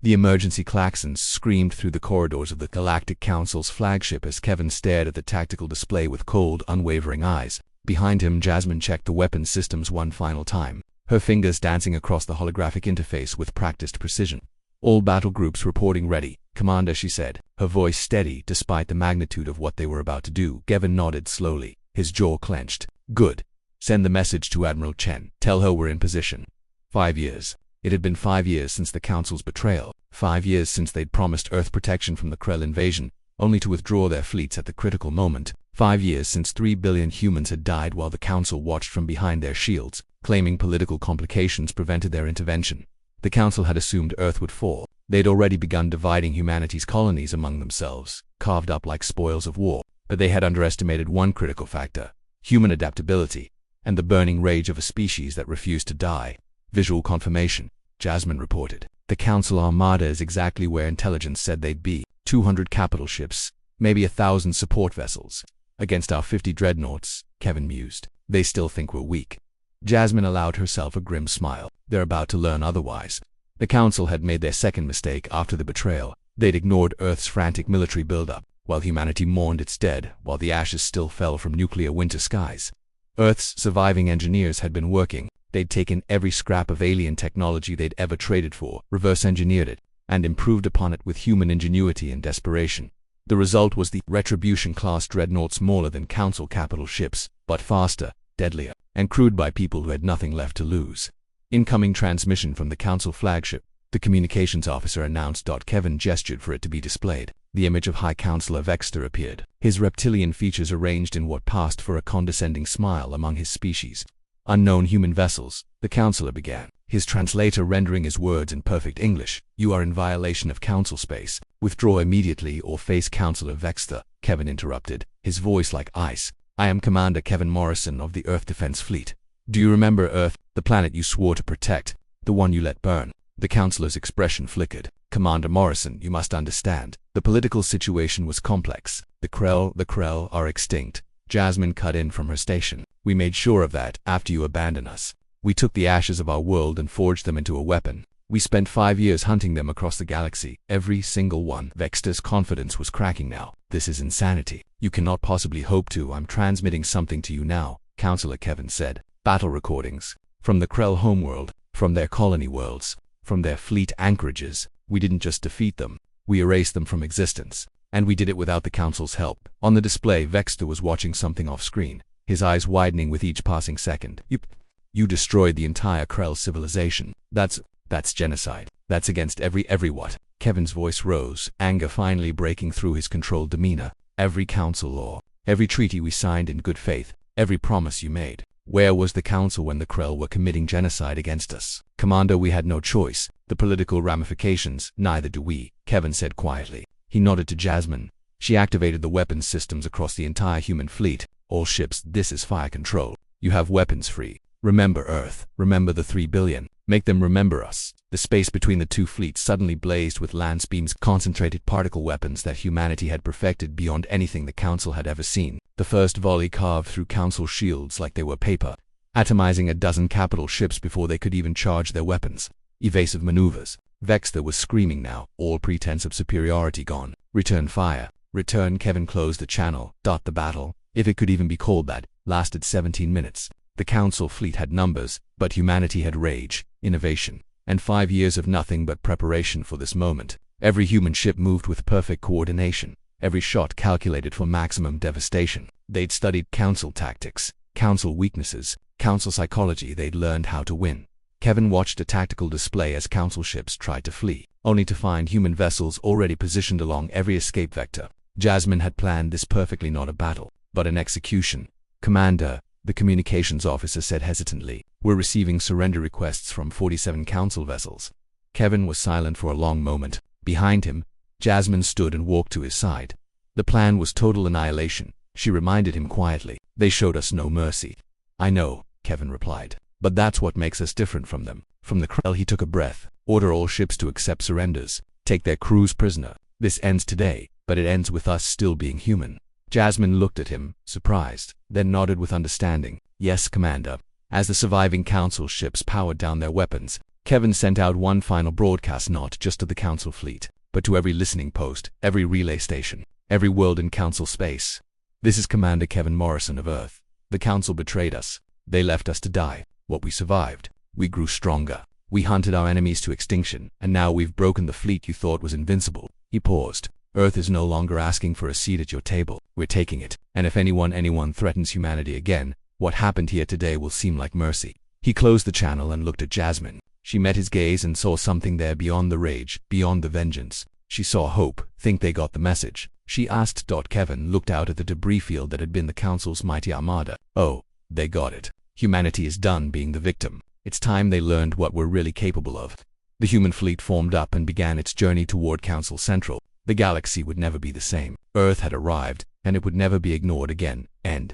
The emergency klaxons screamed through the corridors of the Galactic Council's flagship as Kevin stared at the tactical display with cold, unwavering eyes. Behind him, Jasmine checked the weapons systems one final time, her fingers dancing across the holographic interface with practiced precision. "All battle groups reporting ready, Commander," she said, her voice steady despite the magnitude of what they were about to do. Kevin nodded slowly, his jaw clenched. "Good. Send the message to Admiral Chen. Tell her we're in position." 5 years. It had been 5 years since the Council's betrayal, 5 years since they'd promised Earth protection from the Krell invasion, only to withdraw their fleets at the critical moment. 5 years since 3 billion humans had died while the Council watched from behind their shields, claiming political complications prevented their intervention. The Council had assumed Earth would fall. They'd already begun dividing humanity's colonies among themselves, carved up like spoils of war, but they had underestimated one critical factor: human adaptability, and the burning rage of a species that refused to die. "Visual confirmation," Jasmine reported. "The Council Armada is exactly where intelligence said they'd be. 200 capital ships, maybe 1,000 support vessels. Against our 50 dreadnoughts," Kevin mused. "They still think we're weak." Jasmine allowed herself a grim smile. They're about to learn otherwise. The Council had made their second mistake after the betrayal. They'd ignored Earth's frantic military buildup, while humanity mourned its dead, while the ashes still fell from nuclear winter skies. Earth's surviving engineers had been working. They'd taken every scrap of alien technology they'd ever traded for, reverse-engineered it, and improved upon it with human ingenuity and desperation. The result was the Retribution-class dreadnoughts, smaller than Council capital ships, but faster, deadlier, and crewed by people who had nothing left to lose. "Incoming transmission from the Council flagship," the communications officer announced. Kevin gestured for it to be displayed. The image of High Counselor Vexter appeared, his reptilian features arranged in what passed for a condescending smile among his species. "Unknown human vessels," the counselor began, his translator rendering his words in perfect English. "You are in violation of Council space. Withdraw immediately or face Counselor Vexter," Kevin interrupted, his voice like ice. "I am Commander Kevin Morrison of the Earth Defense Fleet. Do you remember Earth, the planet you swore to protect, the one you let burn?" The counselor's expression flickered. "Commander Morrison, you must understand. The political situation was complex. The Krell are extinct." Jasmine cut in from her station. "We made sure of that after you abandoned us. We took the ashes of our world and forged them into a weapon. We spent 5 years hunting them across the galaxy, every single one." Vexter's confidence was cracking now. "This is insanity. You cannot possibly hope to." "I'm transmitting something to you now," Counselor Kevin said. "Battle recordings. From the Krell homeworld, from their colony worlds, from their fleet anchorages. We didn't just defeat them. We erased them from existence. And we did it without the Council's help." On the display, Vexter was watching something off-screen, his eyes widening with each passing second. You destroyed the entire Krell civilization. That's genocide. That's against every what?" Kevin's voice rose, anger finally breaking through his controlled demeanor. "Every Council law, every treaty we signed in good faith, every promise you made. Where was the Council when the Krell were committing genocide against us?" "Commander, we had no choice. The political ramifications, neither do we," Kevin said quietly. He nodded to Jasmine. She activated the weapons systems across the entire human fleet. "All ships, this is fire control. You have weapons free. Remember Earth. Remember the 3 billion. Make them remember us." The space between the two fleets suddenly blazed with lance beams, concentrated particle weapons that humanity had perfected beyond anything the Council had ever seen. The first volley carved through Council shields like they were paper, atomizing a dozen capital ships before they could even charge their weapons. Evasive maneuvers. Vexter was screaming now, all pretense of superiority gone. "Return fire. Return." Kevin closed the channel. The battle, if it could even be called that, lasted 17 minutes. The Council fleet had numbers, but humanity had rage, innovation, and 5 years of nothing but preparation for this moment. Every human ship moved with perfect coordination, every shot calculated for maximum devastation. They'd studied Council tactics, Council weaknesses, Council psychology. They'd learned how to win. Kevin watched a tactical display as Council ships tried to flee, only to find human vessels already positioned along every escape vector. Jasmine had planned this perfectly, not a battle, but an execution. "Commander," the communications officer said hesitantly, "we're receiving surrender requests from 47 Council vessels." Kevin was silent for a long moment. Behind him, Jasmine stood and walked to his side. "The plan was total annihilation," she reminded him quietly. "They showed us no mercy." "I know," Kevin replied. "But that's what makes us different from them." From the Krell he took a breath. "Order all ships to accept surrenders. Take their crews prisoner. This ends today, but it ends with us still being human." Jasmine looked at him, surprised, then nodded with understanding. "Yes, Commander." As the surviving Council ships powered down their weapons, Kevin sent out one final broadcast, not just to the Council fleet, but to every listening post, every relay station, every world in Council space. This is Commander Kevin Morrison of Earth. The Council betrayed us. They left us to die. What we survived. We grew stronger. We hunted our enemies to extinction, and now we've broken the fleet you thought was invincible. He paused. Earth is no longer asking for a seat at your table. We're taking it. And if anyone threatens humanity again, what happened here today will seem like mercy. He closed the channel and looked at Jasmine. She met his gaze and saw something there beyond the rage, beyond the vengeance. She saw hope. Think they got the message? She asked. Kevin looked out at the debris field that had been the Council's mighty armada. Oh, they got it. Humanity is done being the victim. It's time they learned what we're really capable of. The human fleet formed up and began its journey toward Council Central. The galaxy would never be the same. Earth had arrived, and it would never be ignored again. End.